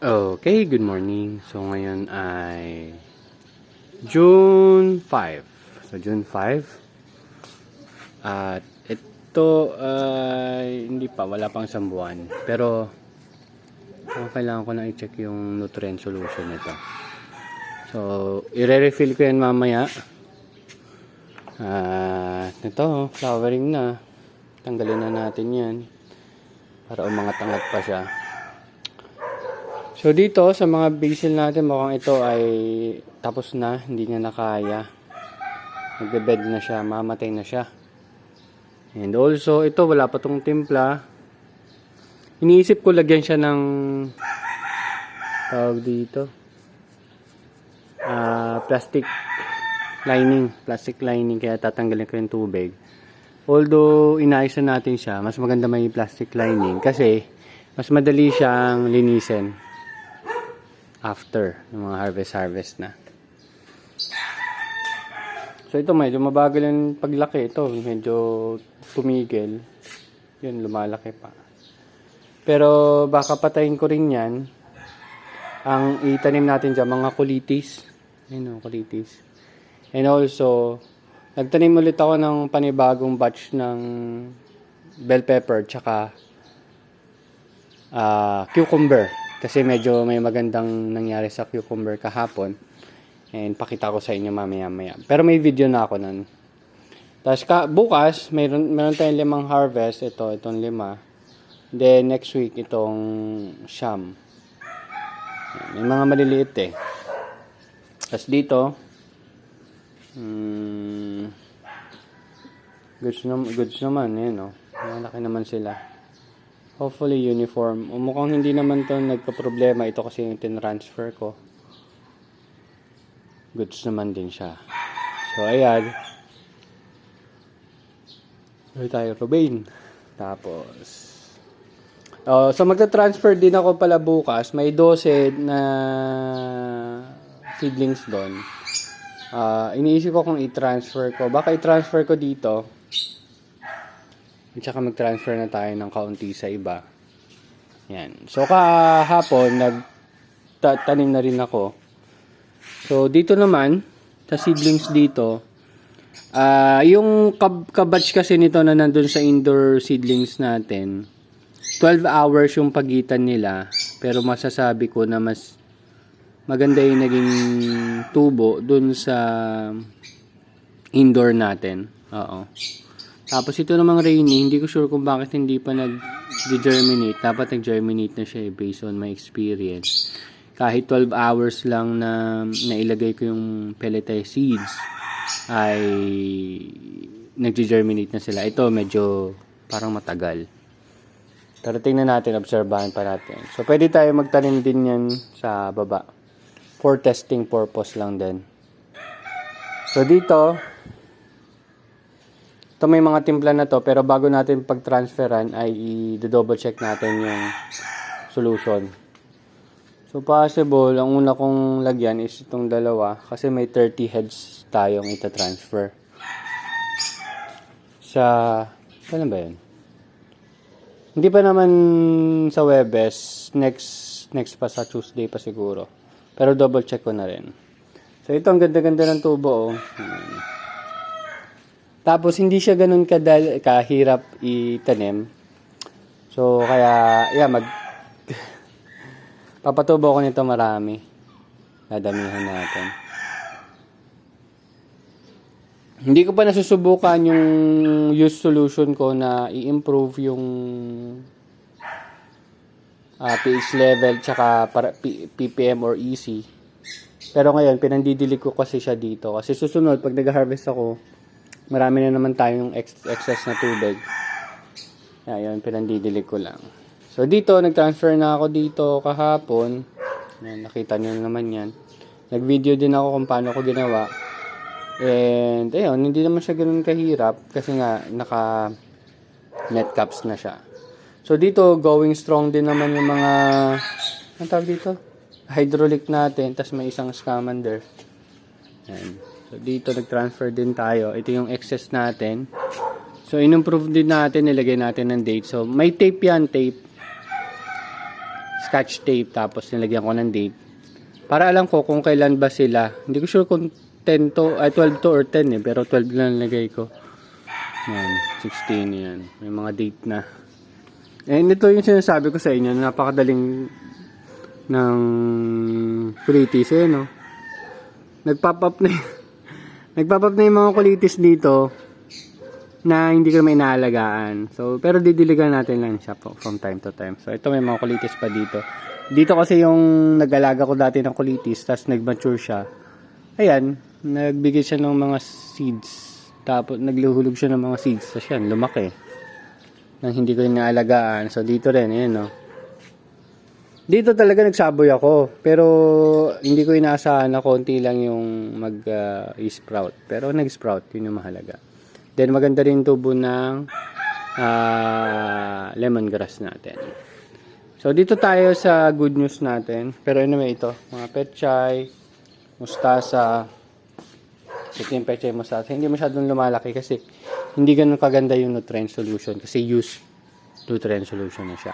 Okay, good morning. So ngayon ay June 5. So June 5. At ito ay hindi pa, wala pang isang buwan. Pero kailangan ko na i-check yung nutrient solution nito. So i-refill ko yan mamaya. Ito, flowering na. Tanggalin na natin yan para umangat-angat pa siya. So dito sa mga basil natin, mukhang ito ay tapos na, hindi niya nakaya. Nagbe-bed na siya, mamatay na siya. And also ito wala pa tong timpla. Iniisip ko lagyan siya ng tawag dito. Plastic lining, kaya tatanggalin ko yung tubig. Although inayos na natin siya, mas maganda may plastic lining kasi mas madali siyang linisin after ng mga harvest na. So ito medyo mabagal yung paglaki. Ito medyo tumigil. Yun, lumalaki pa. Pero baka patayin ko rin yan. Ang itanim natin dyan, mga kulitis. Ayun o, kulitis. And also, nagtanim ulit ako ng panibagong batch ng bell pepper tsaka cucumber. Kasi medyo may magandang nangyari sa cucumber kahapon. And pakita ko sa inyo mamaya. Pero may video na ako nun. Tapos bukas, meron tayong 5 harvest. Itong 5. Then next week, itong siyam. May mga maliliit eh. Tapos dito, goods naman eh, no? Malaki naman sila. Hopefully uniform. Mukhang hindi naman to nagpa-problema. Ito kasi yung tin-transfer ko. Goods naman din siya. So, ayan. Ay tayo, Rubain. Tapos, so magta-transfer din ako pala bukas. May 12 na seedlings doon. Iniisip ko kung i-transfer ko. Baka i-transfer ko dito. At saka mag-transfer na tayo ng kaunti sa iba. Yan. So, kahapon, nagtanim na rin ako. So, dito naman, sa seedlings dito, yung kabatch kasi nito na nandun sa indoor seedlings natin, 12 hours yung pagitan nila. Pero masasabi ko na mas maganda yung naging tubo dun sa indoor natin. Oo. Tapos ito namang rainy, hindi ko sure kung bakit hindi pa nag-germinate. Dapat nag-germinate na siya based on my experience. Kahit 12 hours lang na nailagay ko yung pelletized seeds, ay nag-germinate na sila. Ito medyo parang matagal. Pero tingnan natin, obserbahan pa natin. So pwede tayo magtanim din yan sa baba. For testing purpose lang din. So dito, ito may mga timpla na to, pero bago natin pag-transferan ay i-double check natin yung solution. So possible, ang una kong lagyan is itong dalawa kasi may 30 heads tayong ita-transfer. Kailan ba yun? Hindi pa naman sa Webes, next pa sa Tuesday pa siguro. Pero double check ko na rin. So ito ang ganda-ganda ng tubo oh. Tapos hindi siya ganun kahirap itanim. So kaya papatubo ko nito marami. Dadamihan natin. Hindi ko pa nasusubukan yung use solution ko na i-improve yung pH level tsaka ppm or EC. Pero ngayon pinandidilig ko kasi siya dito. Kasi susunod pag nag-harvest ako, marami na naman tayong excess na tubig. Ayun, pinandidilig ko lang. So dito, nag-transfer na ako dito kahapon. Yan, nakita nyo naman yan. Nag-video din ako kung paano ko ginawa. And ayun, hindi naman siya ganoon kahirap kasi nga naka net caps na siya. So dito, going strong din naman yung mga ang tawag dito? Hydraulic natin, tas may isang scamander. Yan. So dito nag-transfer din tayo. Ito yung excess natin. So in-improve din natin, nilagay natin ng date. So may tape yan, tape. scotch tape tapos nilagyan ko ng date. Para alam ko kung kailan ba sila. Hindi ko sure kung 12 to or 10 pero 12 lang nilagay ko. Yan, 16 yan. May mga date na. And ito yung sinasabi ko sa inyo, napakadaling ng kulitis no. Nagpop up na yung mga kulitis dito na hindi ko may inaalagaan. So, pero didiligan natin lang siya from time to time. So, ito may mga kulitis pa dito. Dito kasi yung nag-alaga ko dati ng kulitis, tapos nag-mature siya. Ayan, nagbigay siya ng mga seeds. Tapos, nagluhulog siya ng mga seeds. Tapos yan, lumaki. Nang hindi ko inaalagaan. So, dito rin, ayan no. Dito talaga nagsaboy ako. Pero, hindi ko inaasahan na konti lang yung mag-sprout. Pero, nag-sprout. Yun yung mahalaga. Then, maganda rin tubo ng lemongrass natin. So, dito tayo sa good news natin. Pero anyway, ito. Mga petchay, mustasa. Ito yung petchay mustasa. Hindi masyadong lumalaki kasi hindi ganun kaganda yung nutrient solution. Kasi used nutrient solution na siya.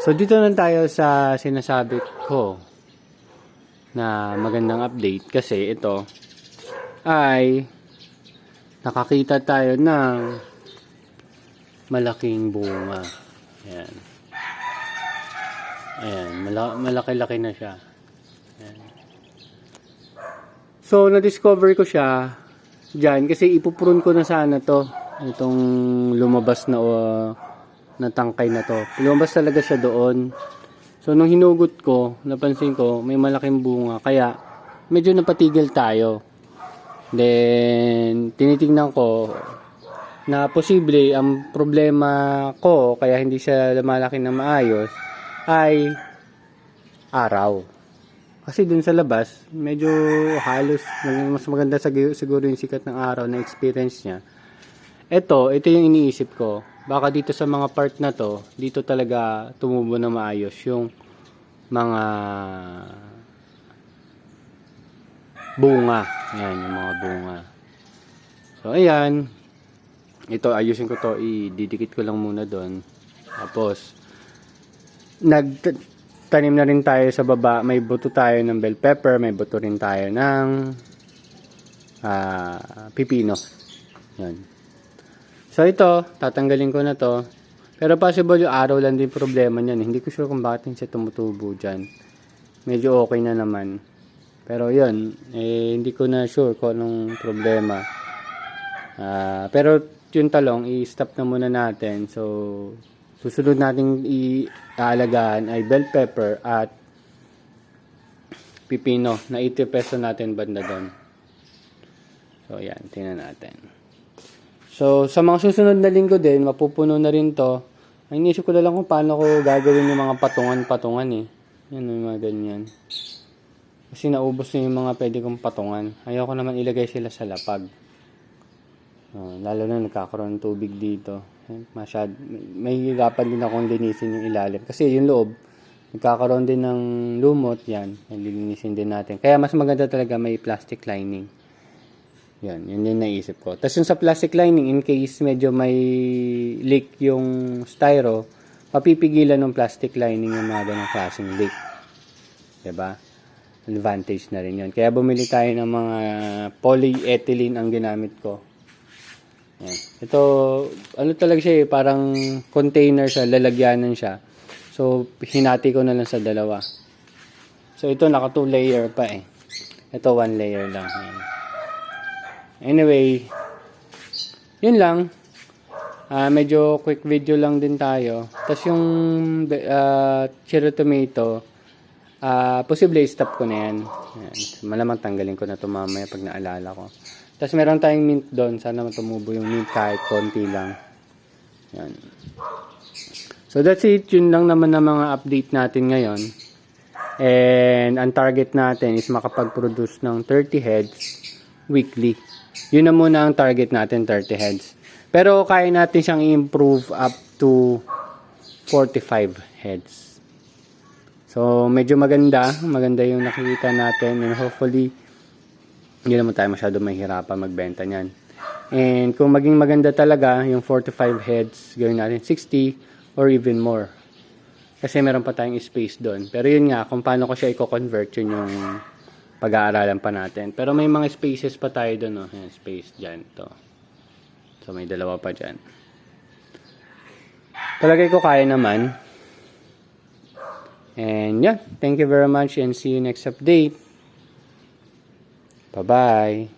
So, dito na tayo sa sinasabi ko na magandang update. Kasi ito ay nakakita tayo ng malaking bunga. Ayan. Ayan. Malaki-laki na siya. Ayan. So, na-discover ko siya dyan kasi ipuprune ko na sana to. Itong lumabas na tangkay na to. Lumabas talaga siya doon. So, nung hinugot ko, napansin ko, may malaking bunga. Kaya, medyo napatigil tayo. Then, tinitingnan ko na posible ang problema ko kaya hindi siya lumalaki na maayos ay araw. Kasi dun sa labas, medyo halos, mas maganda siguro yung sikat ng araw na experience niya. Ito yung iniisip ko. Baka dito sa mga part na to, dito talaga tumubo na maayos yung mga bunga. Ayan, yung mga bunga. So, ayan. Ito, ayusin ko to. Ididikit ko lang muna doon. Tapos, nagtanim na rin tayo sa baba. May buto tayo ng bell pepper. May buto rin tayo ng pipino. Yan. So, ito, tatanggalin ko na to. Pero possible yung araw lang din problema niyan. Hindi ko sure kung bakit siya tumutubo dyan. Medyo okay na naman. Pero yun, hindi ko na sure kung anong problema. Pero yung talong, i-stop na muna natin. So, susunod nating iaalagaan ay bell pepper at pipino na 80 peso natin banda doon. So, yan, tingnan natin. So, sa mga susunod na linggo din, mapupuno na rin to. Ang inisip ko na lang kung paano ko gagawin yung mga patungan-patungan eh. Yan, yung mga ganyan. Kasi naubos na yung mga pwede kong patungan. Ayoko naman ilagay sila sa lapag. Lalo na nagkakaroon ng tubig dito. May hirapan din akong linisin yung ilalim. Kasi yung loob, nagkakaroon din ng lumot. Yan, linisin din natin. Kaya mas maganda talaga may plastic lining. Yan, yun yung naisip ko. Tapos yung sa plastic lining, in case medyo may leak yung styro, papipigilan ng plastic lining yung mga ganong klaseng leak. Diba? Advantage na rin yun. Kaya bumili tayo ng mga polyethylene ang ginamit ko. Yan. Ito, ano talaga siya parang container siya, lalagyanan siya. So, hinati ko na lang sa dalawa. So, ito naka 2 layer pa eh. Ito 1 layer lang. Yan. Anyway, yun lang. Medyo quick video lang din tayo. Tapos yung cherry tomato, posible i-stop ko na yan. Malamang tanggalin ko na ito mamaya pag naalala ko. Tapos meron tayong mint doon. Sana matumubo yung mint kahit konti lang. Yan. So that's it. Yun lang naman na mga update natin ngayon. And ang target natin is makapag-produce ng 30 heads weekly. Yun na muna ang target natin, 30 heads. Pero kaya natin siyang i-improve up to 45 heads. So, medyo maganda yung nakikita natin and hopefully, hindi naman tayo masyado mahirapan magbenta niyan. And kung maging maganda talaga, yung 45 heads, gawin natin 60 or even more. Kasi meron pa tayong space doon. Pero yun nga, kung paano ko siya i-convert, yun yung pag-aaralan pa natin. Pero may mga spaces pa tayo doon, no? Yan, space dyan, to. So, may dalawa pa dyan. Palagay ko kaya naman. And yeah, thank you very much and see you next update. Bye-bye.